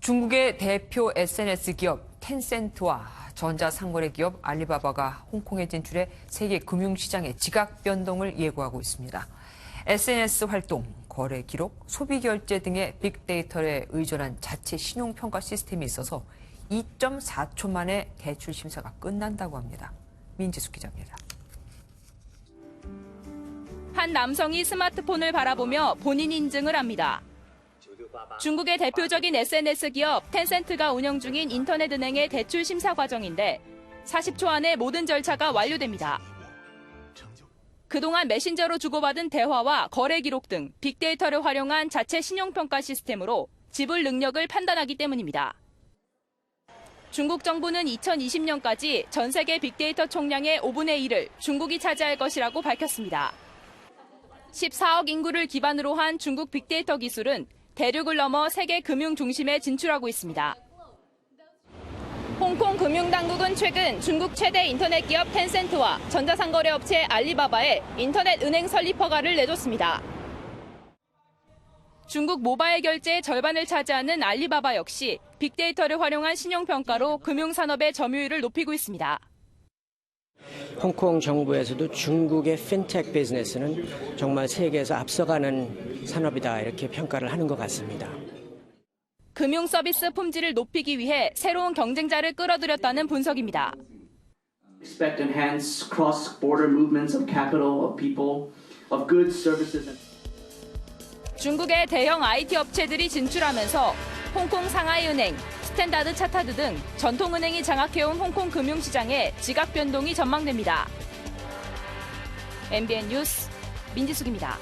중국의 대표 SNS 기업 텐센트와 전자상거래 기업 알리바바가 홍콩에 진출해 세계 금융시장의 지각 변동을 예고하고 있습니다. SNS 활동, 거래 기록, 소비 결제 등의 빅데이터에 의존한 자체 신용평가 시스템이 있어서 2.4초 만에 대출 심사가 끝난다고 합니다. 민지숙 기자입니다. 한 남성이 스마트폰을 바라보며 본인 인증을 합니다. 중국의 대표적인 SNS 기업 텐센트가 운영 중인 인터넷 은행의 대출 심사 과정인데 40초 안에 모든 절차가 완료됩니다. 그동안 메신저로 주고받은 대화와 거래 기록 등 빅데이터를 활용한 자체 신용평가 시스템으로 지불 능력을 판단하기 때문입니다. 중국 정부는 2020년까지 전 세계 빅데이터 총량의 5분의 1을 중국이 차지할 것이라고 밝혔습니다. 14억 인구를 기반으로 한 중국 빅데이터 기술은 대륙을 넘어 세계 금융 중심에 진출하고 있습니다. 홍콩 금융당국은 최근 중국 최대 인터넷 기업 텐센트와 전자상거래 업체 알리바바에 인터넷 은행 설립 허가를 내줬습니다. 중국 모바일 결제의 절반을 차지하는 알리바바 역시 빅데이터를 활용한 신용평가로 금융산업의 점유율을 높이고 있습니다. 홍콩 정부에서도 중국의 핀텍 비즈니스는 정말 세계에서 앞서가는 산업이다 이렇게 평가를 하는 것 같습니다. 금융 서비스 품질을 높이기 위해 새로운 경쟁자를 끌어들였다는 분석입니다. Expect enhanced cross-border movements of capital, of people, of goods, services. 중국의 대형 IT 업체들이 진출하면서 홍콩 상하이은행, 스탠다드 차타드 등 전통은행이 장악해온 홍콩 금융시장에 지각 변동이 전망됩니다. MBN 뉴스 민지숙입니다.